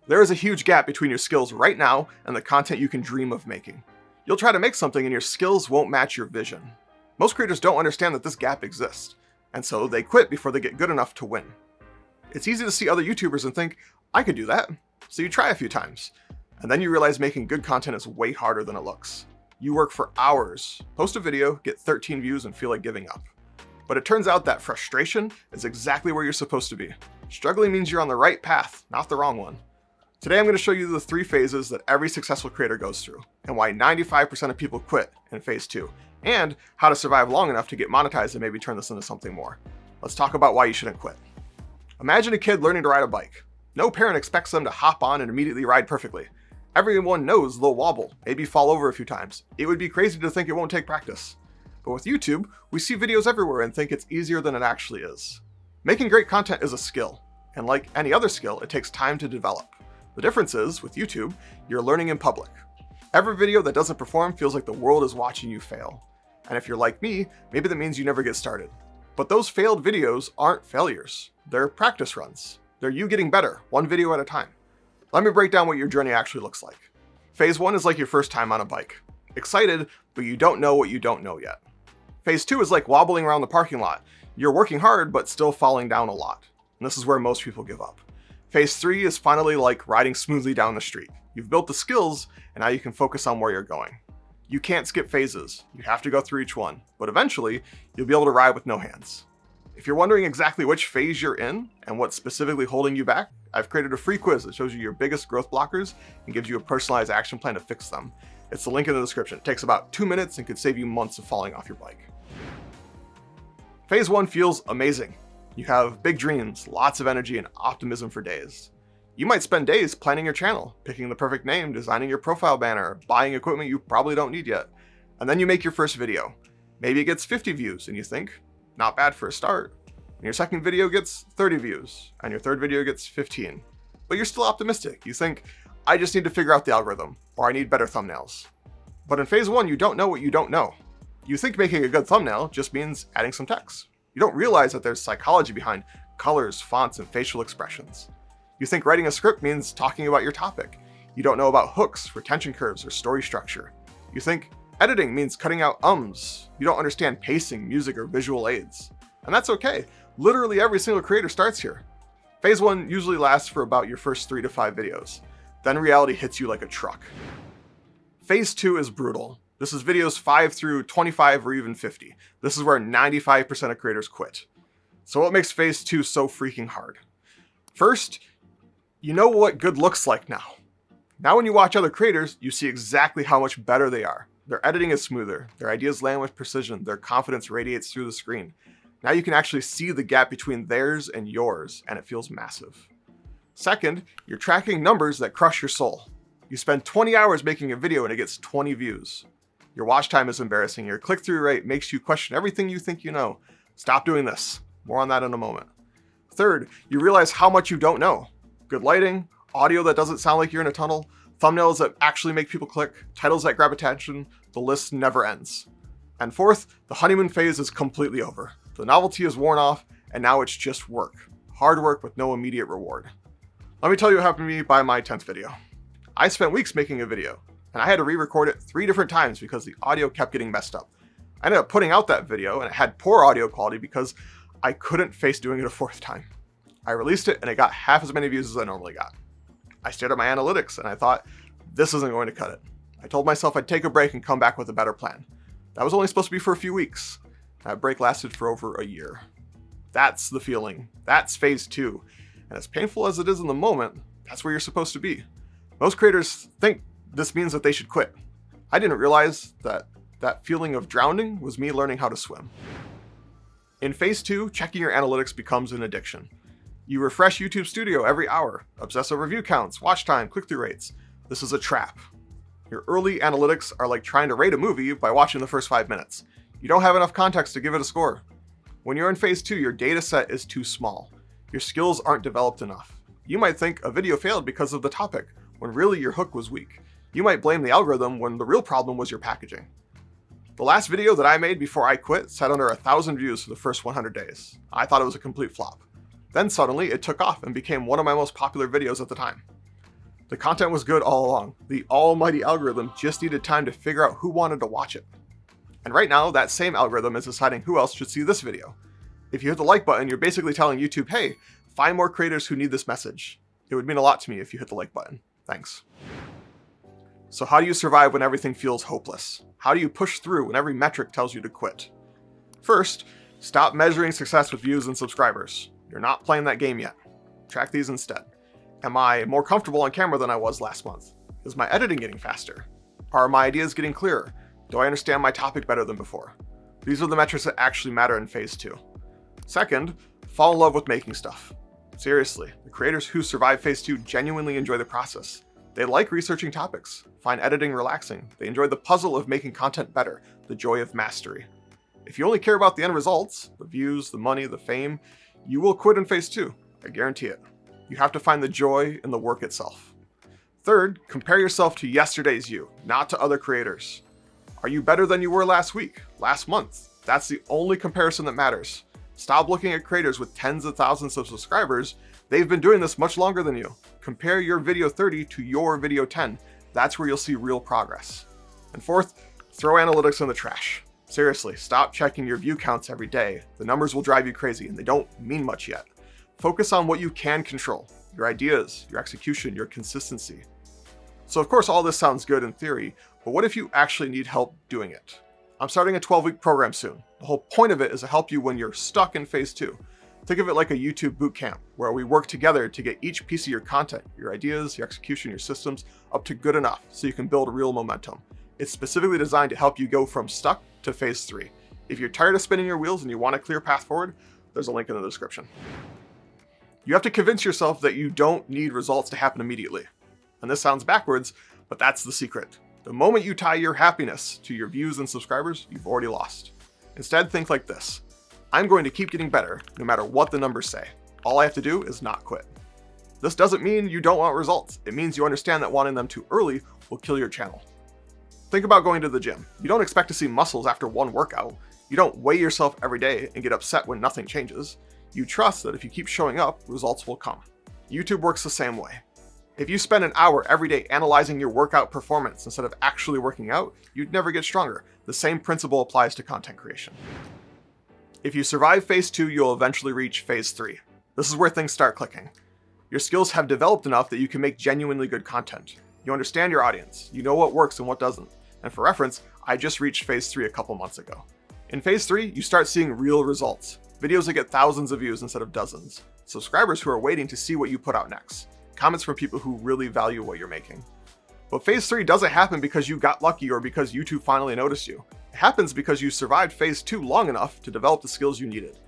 There is a huge gap between your skills right now and the content you can dream of making. You'll try to make something and your skills won't match your vision. Most creators don't understand that this gap exists, and so they quit before they get good enough to win. It's easy to see other YouTubers and think, I could do that. So you try a few times, and then you realize making good content is way harder than it looks. You work for hours, post a video, get 13 views, and feel like giving up. But it turns out that frustration is exactly where you're supposed to be. Struggling means you're on the right path, not the wrong one. Today I'm going to show you the 3 phases that every successful creator goes through, and why 95% of people quit in phase 2, and how to survive long enough to get monetized and maybe turn this into something more. Let's talk about why you shouldn't quit. Imagine a kid learning to ride a bike. No parent expects them to hop on and immediately ride perfectly. Everyone knows they'll wobble, maybe fall over a few times. It would be crazy to think it won't take practice. But with YouTube, we see videos everywhere and think it's easier than it actually is. Making great content is a skill, and like any other skill, it takes time to develop. The difference is, with YouTube, you're learning in public. Every video that doesn't perform feels like the world is watching you fail. And if you're like me, maybe that means you never get started. But those failed videos aren't failures. They're practice runs. They're you getting better, one video at a time. Let me break down what your journey actually looks like. Phase 1 is like your first time on a bike. Excited, but you don't know what you don't know yet. Phase 2 is like wobbling around the parking lot. You're working hard, but still falling down a lot. And this is where most people give up. Phase 3 is finally like riding smoothly down the street. You've built the skills, and now you can focus on where you're going. You can't skip phases. You have to go through each one, but eventually, you'll be able to ride with no hands. If you're wondering exactly which phase you're in and what's specifically holding you back, I've created a free quiz that shows you your biggest growth blockers and gives you a personalized action plan to fix them. It's the link in the description. It takes about 2 minutes and could save you months of falling off your bike. Phase 1 feels amazing. You have big dreams, lots of energy, and optimism for days. You might spend days planning your channel, picking the perfect name, designing your profile banner, buying equipment you probably don't need yet. And then you make your first video. Maybe it gets 50 views and you think, not bad for a start. And your second video gets 30 views, and your third video gets 15. But you're still optimistic. You think, I just need to figure out the algorithm, or I need better thumbnails. But in phase 1, you don't know what you don't know. You think making a good thumbnail just means adding some text. You don't realize that there's psychology behind colors, fonts, and facial expressions. You think writing a script means talking about your topic. You don't know about hooks, retention curves, or story structure. You think editing means cutting out ums. You don't understand pacing, music, or visual aids. And that's okay. Literally every single creator starts here. Phase 1 usually lasts for about your first 3 to 5 videos. Then reality hits you like a truck. Phase 2 is brutal. This is videos 5 through 25 or even 50. This is where 95% of creators quit. So what makes phase 2 so freaking hard? First, you know what good looks like now. Now when you watch other creators, you see exactly how much better they are. Their editing is smoother, their ideas land with precision, their confidence radiates through the screen. Now you can actually see the gap between theirs and yours, and it feels massive. Second, you're tracking numbers that crush your soul. You spend 20 hours making a video and it gets 20 views. Your watch time is embarrassing, your click-through rate makes you question everything you think you know. Stop doing this. More on that in a moment. Third, you realize how much you don't know. Good lighting, audio that doesn't sound like you're in a tunnel, thumbnails that actually make people click, titles that grab attention, the list never ends. And fourth, the honeymoon phase is completely over. The novelty is worn off, and now it's just work. Hard work with no immediate reward. Let me tell you what happened to me by my 10th video. I spent weeks making a video, and I had to re-record it 3 different times because the audio kept getting messed up. I ended up putting out that video, and it had poor audio quality because I couldn't face doing it a 4th time. I released it, and it got half as many views as I normally got. I stared at my analytics, and I thought, this isn't going to cut it. I told myself I'd take a break and come back with a better plan. That was only supposed to be for a few weeks. That break lasted for over a year. That's the feeling. That's phase 2. And as painful as it is in the moment, that's where you're supposed to be. Most creators think this means that they should quit. I didn't realize that that feeling of drowning was me learning how to swim. In phase 2, checking your analytics becomes an addiction. You refresh YouTube Studio every hour, obsess over view counts, watch time, click-through rates. This is a trap. Your early analytics are like trying to rate a movie by watching the first 5 minutes. You don't have enough context to give it a score. When you're in phase 2, your data set is too small. Your skills aren't developed enough. You might think a video failed because of the topic, when really your hook was weak. You might blame the algorithm when the real problem was your packaging. The last video that I made before I quit sat under 1,000 views for the first 100 days. I thought it was a complete flop. Then suddenly it took off and became one of my most popular videos at the time. The content was good all along. The almighty algorithm just needed time to figure out who wanted to watch it. And right now, that same algorithm is deciding who else should see this video. If you hit the like button, you're basically telling YouTube, hey, find more creators who need this message. It would mean a lot to me if you hit the like button. Thanks. So how do you survive when everything feels hopeless? How do you push through when every metric tells you to quit? First, stop measuring success with views and subscribers. You're not playing that game yet. Track these instead. Am I more comfortable on camera than I was last month? Is my editing getting faster? Are my ideas getting clearer? Do I understand my topic better than before? These are the metrics that actually matter in phase 2. Second, fall in love with making stuff. Seriously, the creators who survive phase 2 genuinely enjoy the process. They like researching topics, find editing relaxing, they enjoy the puzzle of making content better, the joy of mastery. If you only care about the end results, the views, the money, the fame, you will quit in phase 2, I guarantee it. You have to find the joy in the work itself. Third, compare yourself to yesterday's you, not to other creators. Are you better than you were last week, last month? That's the only comparison that matters. Stop looking at creators with tens of thousands of subscribers. They've been doing this much longer than you. Compare your video 30 to your video 10. That's where you'll see real progress. And fourth, throw analytics in the trash. Seriously, stop checking your view counts every day. The numbers will drive you crazy and they don't mean much yet. Focus on what you can control, your ideas, your execution, your consistency. So of course all this sounds good in theory, but what if you actually need help doing it? I'm starting a 12-week program soon. The whole point of it is to help you when you're stuck in phase 2. Think of it like a YouTube bootcamp, where we work together to get each piece of your content, your ideas, your execution, your systems, up to good enough so you can build real momentum. It's specifically designed to help you go from stuck to phase 3. If you're tired of spinning your wheels and you want a clear path forward, there's a link in the description. You have to convince yourself that you don't need results to happen immediately. And this sounds backwards, but that's the secret. The moment you tie your happiness to your views and subscribers, you've already lost. Instead, think like this. I'm going to keep getting better no matter what the numbers say. All I have to do is not quit. This doesn't mean you don't want results. It means you understand that wanting them too early will kill your channel. Think about going to the gym. You don't expect to see muscles after one workout. You don't weigh yourself every day and get upset when nothing changes. You trust that if you keep showing up, results will come. YouTube works the same way. If you spend an hour every day analyzing your workout performance instead of actually working out, you'd never get stronger. The same principle applies to content creation. If you survive phase 2, you'll eventually reach phase 3. This is where things start clicking. Your skills have developed enough that you can make genuinely good content. You understand your audience, you know what works and what doesn't. And for reference, I just reached phase 3 a couple months ago. In phase 3, you start seeing real results. Videos that get thousands of views instead of dozens. Subscribers who are waiting to see what you put out next. Comments from people who really value what you're making. But phase 3 doesn't happen because you got lucky or because YouTube finally noticed you. It happens because you survived phase 2 long enough to develop the skills you needed.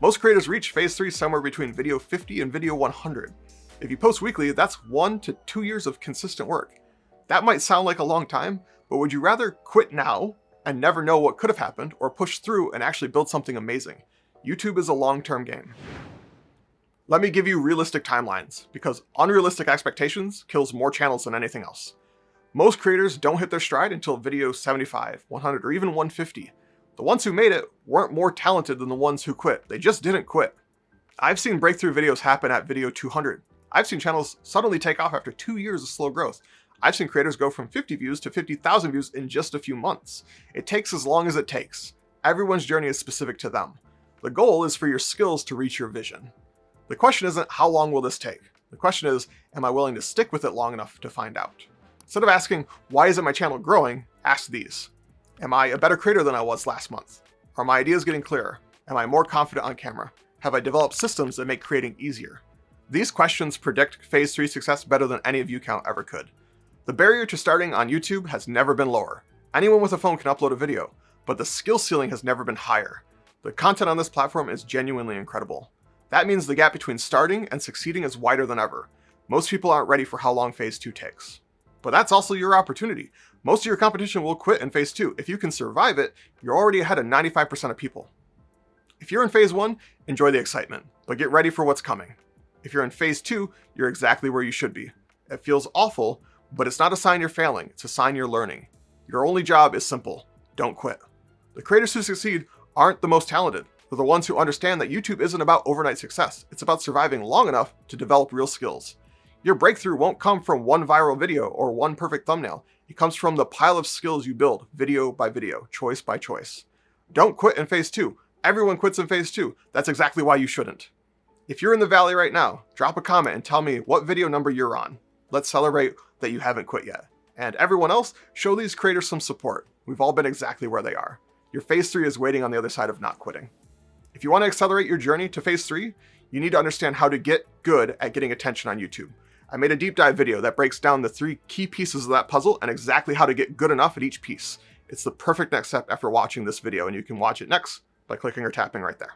Most creators reach phase 3 somewhere between video 50 and video 100. If you post weekly, that's 1 to 2 years of consistent work. That might sound like a long time, but would you rather quit now and never know what could have happened, or push through and actually build something amazing? YouTube is a long-term game. Let me give you realistic timelines, because unrealistic expectations kills more channels than anything else. Most creators don't hit their stride until video 75, 100, or even 150. The ones who made it weren't more talented than the ones who quit. They just didn't quit. I've seen breakthrough videos happen at video 200. I've seen channels suddenly take off after 2 years of slow growth. I've seen creators go from 50 views to 50,000 views in just a few months. It takes as long as it takes. Everyone's journey is specific to them. The goal is for your skills to reach your vision. The question isn't how long will this take? The question is, am I willing to stick with it long enough to find out? Instead of asking, why isn't my channel growing? Ask these. Am I a better creator than I was last month? Are my ideas getting clearer? Am I more confident on camera? Have I developed systems that make creating easier? These questions predict phase 3 success better than any view count ever could. The barrier to starting on YouTube has never been lower. Anyone with a phone can upload a video, but the skill ceiling has never been higher. The content on this platform is genuinely incredible. That means the gap between starting and succeeding is wider than ever. Most people aren't ready for how long phase 2 takes. But that's also your opportunity. Most of your competition will quit in phase 2. If you can survive it, you're already ahead of 95% of people. If you're in phase 1, enjoy the excitement, but get ready for what's coming. If you're in phase 2, you're exactly where you should be. It feels awful, but it's not a sign you're failing, it's a sign you're learning. Your only job is simple: don't quit. The creators who succeed aren't the most talented. They're the ones who understand that YouTube isn't about overnight success. It's about surviving long enough to develop real skills. Your breakthrough won't come from one viral video or one perfect thumbnail. It comes from the pile of skills you build, video by video, choice by choice. Don't quit in phase 2. Everyone quits in phase 2. That's exactly why you shouldn't. If you're in the valley right now, drop a comment and tell me what video number you're on. Let's celebrate that you haven't quit yet. And everyone else, show these creators some support. We've all been exactly where they are. Your phase 3 is waiting on the other side of not quitting. If you want to accelerate your journey to phase 3, you need to understand how to get good at getting attention on YouTube. I made a deep dive video that breaks down the 3 key pieces of that puzzle and exactly how to get good enough at each piece. It's the perfect next step after watching this video, and you can watch it next by clicking or tapping right there.